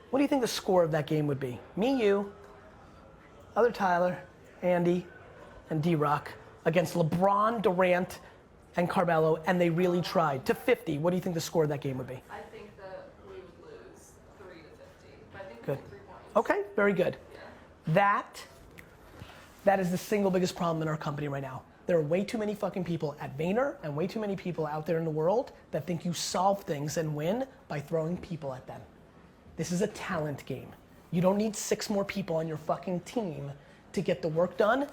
what do you think the score of that game would be? Me, you, other Tyler, Andy, and D-Rock against LeBron, Durant, and Carmelo, and they really tried. To 50, what do you think the score of that game would be? I think that we would lose 3 to 50. But I think Good. 3 points. Okay, very good. That is the single biggest problem in our company right now. There are way too many fucking people at Vayner and way too many people out there in the world that think you solve things and win by throwing people at them. This is a talent game. You don't need 6 more people on your fucking team to get the work done.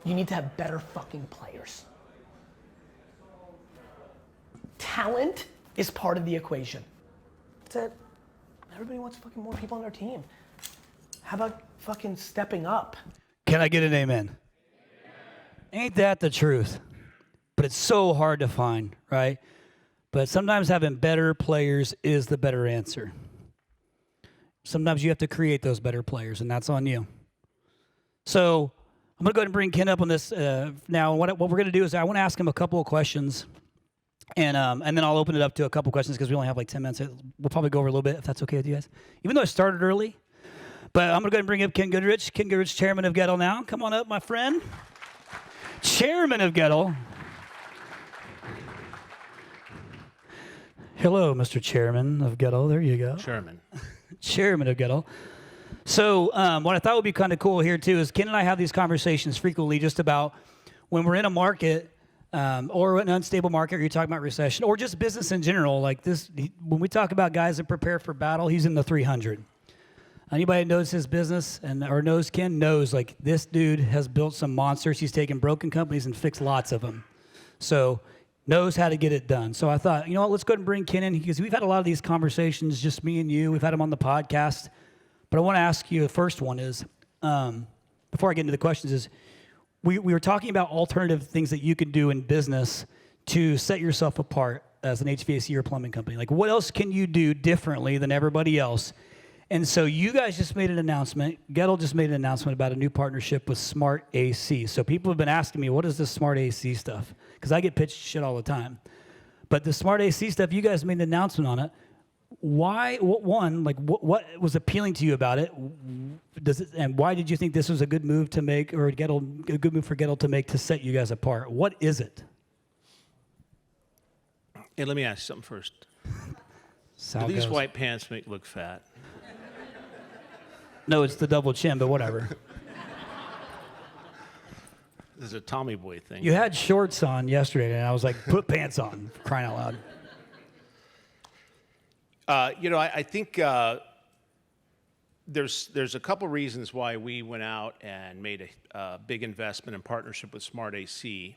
You need to have better fucking players. Talent is part of the equation. That's it. Everybody wants fucking more people on their team. How about fucking stepping up? Can I get an amen? Ain't that the truth? But it's so hard to find, right? But sometimes having better players is the better answer. Sometimes you have to create those better players, and that's on you. So I'm going to go ahead and bring Ken up on this now. What we're going to do is I want to ask him a couple of questions, and then I'll open it up to a couple of questions because we only have like 10 minutes. We'll probably go over a little bit if that's okay with you guys. Even though I started early, but I'm going to go ahead and bring up Ken Goodrich. Ken Goodrich, chairman of Goettl now. Come on up, my friend. Chairman of Goettl. Hello, Mr. Chairman of Goettl. There you go. Chairman. Chairman of Goettl. So what I thought would be kind of cool here, too, is Ken and I have these conversations frequently just about when we're in a market or an unstable market, or you're talking about recession, or just business in general. Like this, when we talk about guys that prepare for battle, he's in the 300. Anybody that knows his business or knows Ken knows, like, this dude has built some monsters. He's taken broken companies and fixed lots of them. So knows how to get it done. So I thought, you know what, let's go ahead and bring Ken in, because we've had a lot of these conversations, just me and you. We've had him on the podcast. But I want to ask you, the first one is, before I get into the questions, is we were talking about alternative things that you could do in business to set yourself apart as an HVAC or plumbing company. Like, what else can you do differently than everybody else? And so you guys just made an announcement. Goettl just made an announcement about a new partnership with Smart AC. So people have been asking me, what is this Smart AC stuff? Because I get pitched shit all the time. But the Smart AC stuff, you guys made an announcement on it. Why? What was appealing to you about it? And why did you think this was a good move to make, or a good move for Goettl to make to set you guys apart? What is it? Hey, let me ask you something first. Do these white pants make you look fat? No, it's the double chin, but whatever. This is a Tommy Boy thing. You had shorts on yesterday, and I was like, put pants on, for crying out loud. I think there's a couple reasons why we went out and made a big investment in partnership with Smart AC.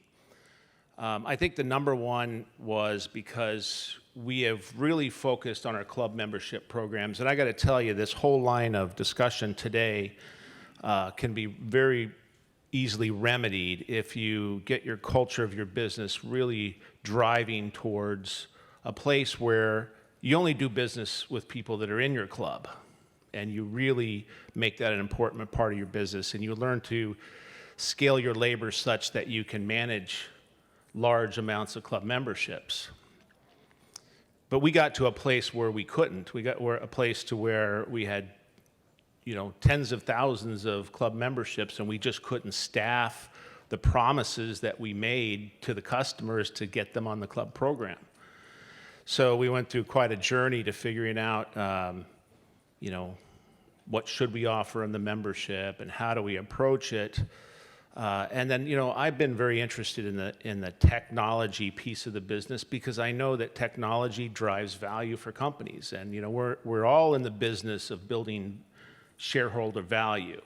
I think the number one was because we have really focused on our club membership programs. And I got to tell you, this whole line of discussion today can be very easily remedied if you get your culture of your business really driving towards a place where you only do business with people that are in your club, and you really make that an important part of your business, and you learn to scale your labor such that you can manage large amounts of club memberships. But we got to a place where we couldn't. We got a place to where we had, tens of thousands of club memberships, and we just couldn't staff the promises that we made to the customers to get them on the club program. So we went through quite a journey to figuring out, what should we offer in the membership and how do we approach it. And then, I've been very interested in the technology piece of the business, because I know that technology drives value for companies. And, we're all in the business of building shareholder value.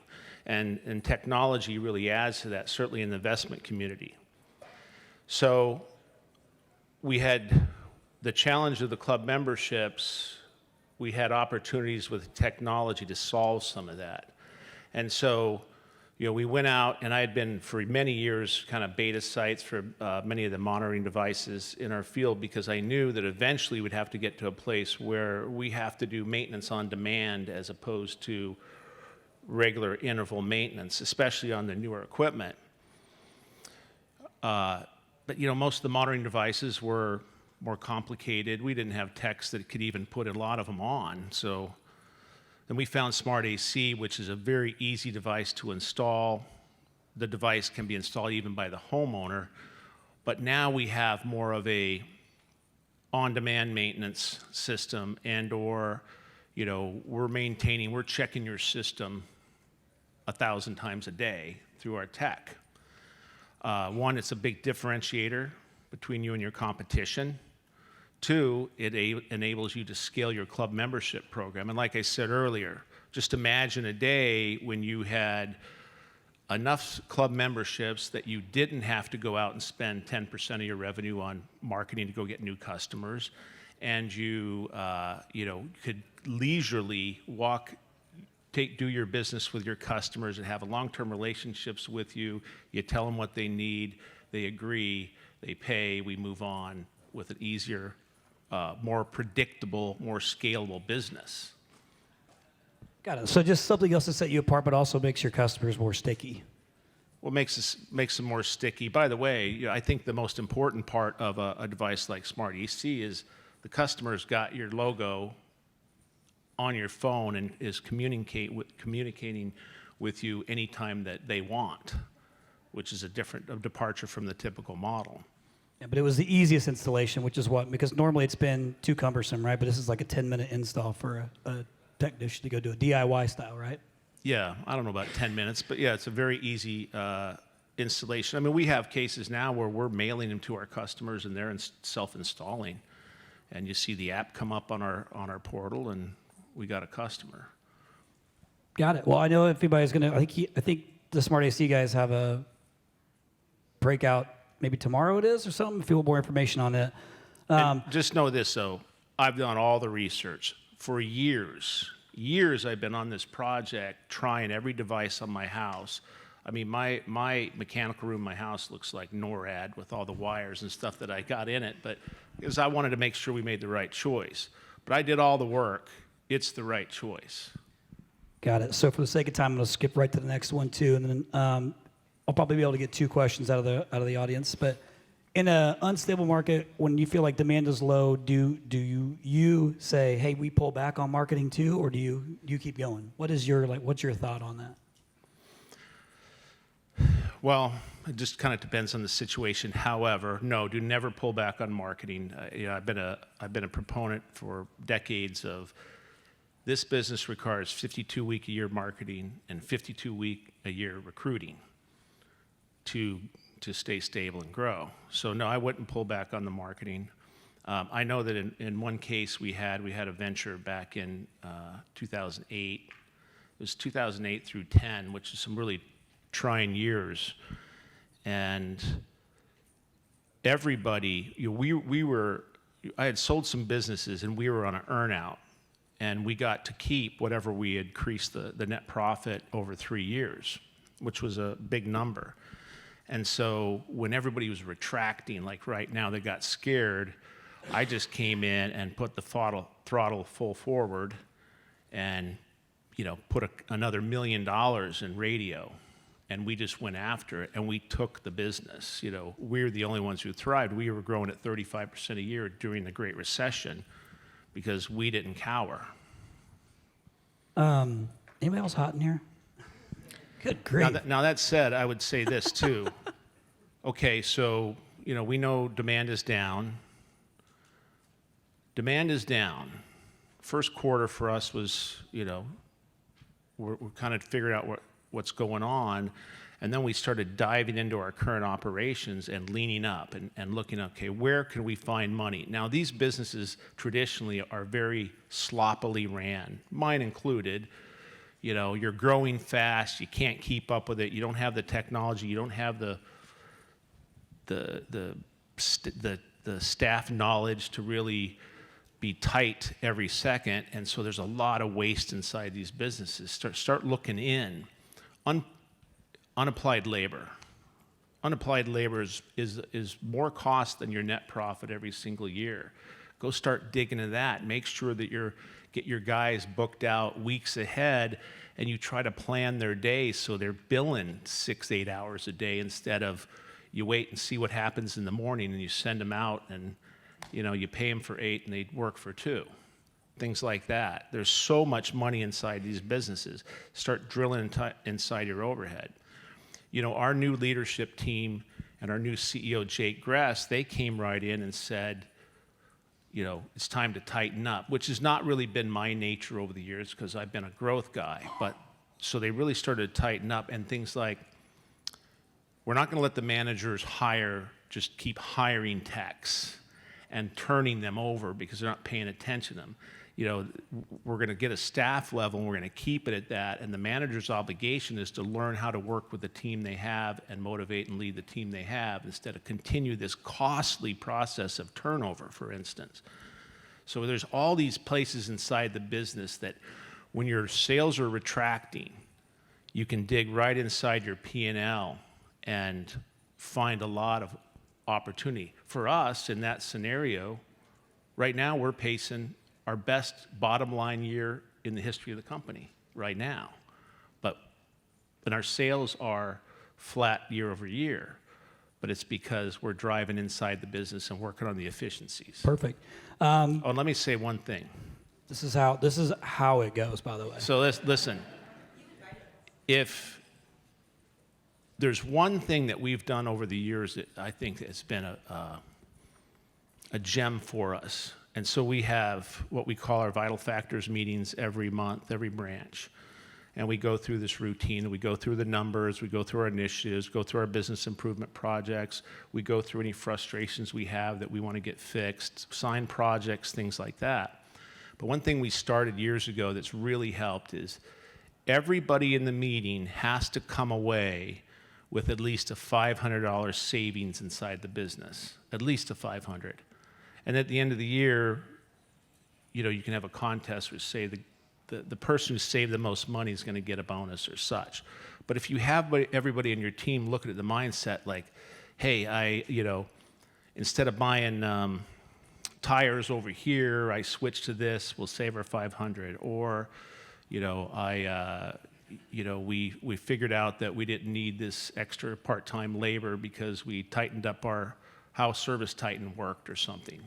And technology really adds to that, certainly in the investment community. So we had the challenge of the club memberships. We had opportunities with technology to solve some of that. And so, we went out, and I had been for many years kind of beta sites for many of the monitoring devices in our field, because I knew that eventually we'd have to get to a place where we have to do maintenance on demand as opposed to regular interval maintenance, especially on the newer equipment. But most of the monitoring devices were more complicated. We didn't have techs that could even put a lot of them on. So then we found Smart AC, which is a very easy device to install. The device can be installed even by the homeowner. But now we have more of a on-demand maintenance system, we're checking your system 1,000 times a day through our tech. One, it's a big differentiator between you and your competition. Two, it enables you to scale your club membership program. And like I said earlier, just imagine a day when you had enough club memberships that you didn't have to go out and spend 10% of your revenue on marketing to go get new customers, and you could leisurely do your business with your customers and have long-term relationships with you. You tell them what they need, they agree, they pay, we move on with an easier, more predictable, more scalable business. Got it. So just something else to set you apart, but also makes your customers more sticky. What makes them more sticky? By the way, I think the most important part of a device like Smart AC is the customer's got your logo on your phone and is communicating with you anytime that they want, which is a departure from the typical model. Yeah, but it was the easiest installation, which is because normally it's been too cumbersome, right? But this is like a 10-minute install for a technician to go do a DIY style, right? Yeah, I don't know about 10 minutes, but yeah, it's a very easy installation. I mean, we have cases now where we're mailing them to our customers and they're self-installing, and you see the app come up on our portal, and we got a customer. Got it. Well, I know if anybody's gonna, I think the Smart AC guys have a breakout. Maybe tomorrow it is or something. If you want more information on it. And just know this though, I've done all the research for years. I've been on this project, trying every device on my house. I mean, my mechanical room in my house looks like NORAD with all the wires and stuff that I got in it, but because I wanted to make sure we made the right choice. But I did all the work. It's the right choice. Got it. So for the sake of time, I'm going to skip right to the next one too, and then I'll probably be able to get 2 questions out of the audience. But in an unstable market, when you feel like demand is low, do you say, hey, we pull back on marketing too, or do you keep going? What's your thought on that? Well, it just kind of depends on the situation. However, no, do never pull back on marketing. I've been a proponent for decades of this business requires 52-week-a-year marketing and 52-week-a-year recruiting to stay stable and grow. So no, I wouldn't pull back on the marketing. I know that in one case we had a venture back in 2008. It was 2008 through 10, which is some really trying years, and everybody, I had sold some businesses and we were on an earn-out, and we got to keep whatever we had increased the net profit over 3 years, which was a big number. And so when everybody was retracting, like right now, they got scared, I just came in and put the throttle full forward and put another $1 million in radio. And we just went after it, and we took the business. We're the only ones who thrived. We were growing at 35% a year during the Great Recession because we didn't cower. Anybody else hot in here? Good grief. Now that said, I would say this too. Okay, so we know demand is down. Demand is down. First quarter for us was, we're kind of figuring out what's going on, and then we started diving into our current operations and leaning up and looking, okay, where can we find money? Now, these businesses traditionally are very sloppily ran, mine included. You're growing fast, you can't keep up with it, you don't have the technology, you don't have the staff knowledge to really be tight every second, and so there's a lot of waste inside these businesses. Start looking in. Unapplied labor. Unapplied labor is more cost than your net profit every single year. Go start digging into that. Make sure that get your guys booked out weeks ahead, and you try to plan their day so they're billing 6-8 hours a day instead of you wait and see what happens in the morning and you send them out and you pay them for 8 and they work for 2. Things like that. There's so much money inside these businesses. Start drilling inside your overhead. Our new leadership team and our new CEO, Jake Gress, they came right in and said, it's time to tighten up, which has not really been my nature over the years because I've been a growth guy. But so they really started to tighten up, and things like, we're not going to let the managers just keep hiring techs and turning them over because they're not paying attention to them. We're going to get a staff level and we're going to keep it at that. And the manager's obligation is to learn how to work with the team they have and motivate and lead the team they have instead of continue this costly process of turnover, for instance. So there's all these places inside the business that when your sales are retracting, you can dig right inside your P&L and find a lot of opportunity. For us in that scenario, right now we're pacing our best bottom line year in the history of the company right now. But our sales are flat year over year, but it's because we're driving inside the business and working on the efficiencies. Perfect. And let me say one thing. This is how it goes, by the way. So listen, if there's one thing that we've done over the years that I think has been a gem for us. And so we have what we call our Vital Factors meetings every month, every branch. And we go through this routine, we go through the numbers, we go through our initiatives, go through our business improvement projects, we go through any frustrations we have that we want to get fixed, sign projects, things like that. But one thing we started years ago that's really helped is everybody in the meeting has to come away with at least a $500 savings inside the business, at least a $500. And at the end of the year, you can have a contest which say the person who saved the most money is going to get a bonus or such. But if you have everybody in your team looking at the mindset like, hey, instead of buying tires over here, I switch to this, we'll save our 500. Or, we figured out that we didn't need this extra part-time labor because we tightened up how Service Titan worked or something.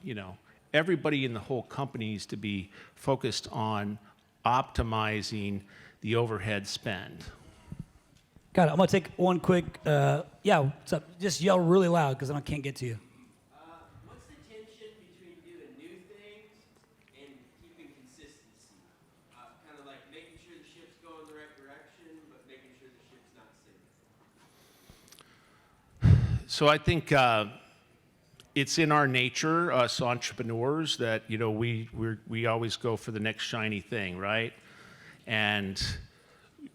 Everybody in the whole company needs to be focused on optimizing the overhead spend. Got it. I'm going to take one quick, what's up? Just yell really loud because I can't get to you. What's the tension between doing new things and keeping consistency? Kind of like making sure the ship's going the right direction, but making sure the ship's not sinking. So I think it's in our nature, us entrepreneurs, that we always go for the next shiny thing, right? And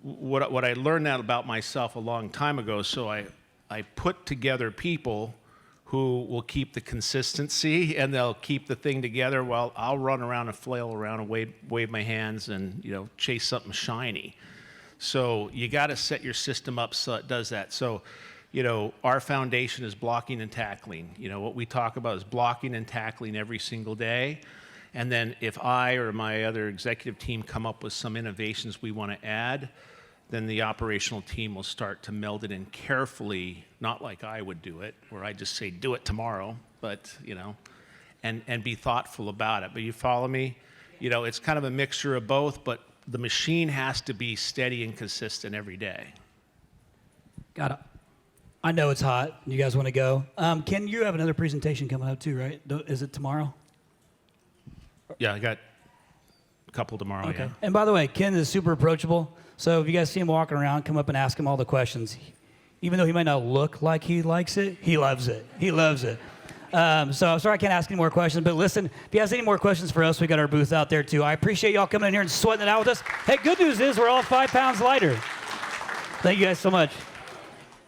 what I learned out about myself a long time ago, so I put together people who will keep the consistency and they'll keep the thing together while I'll run around and flail around and wave my hands and chase something shiny. So you got to set your system up so it does that. So our foundation is blocking and tackling. What we talk about is blocking and tackling every single day. And then if I or my other executive team come up with some innovations we want to add, then the operational team will start to meld it in carefully, not like I would do it, where I just say, do it tomorrow, but, and be thoughtful about it. But you follow me? It's kind of a mixture of both, but the machine has to be steady and consistent every day. Got it. I know it's hot. You guys want to go? Ken, you have another presentation coming up too, right? Is it tomorrow? Yeah, I got a couple tomorrow, Okay. yeah. And by the way, Ken is super approachable. So if you guys see him walking around, come up and ask him all the questions. Even though he might not look like he likes it, he loves it. He loves it. So I'm sorry I can't ask any more questions, but listen, if you guys have any more questions for us, we got our booth out there too. I appreciate y'all coming in here and sweating it out with us. Hey, good news is we're all 5 pounds lighter. Thank you guys so much.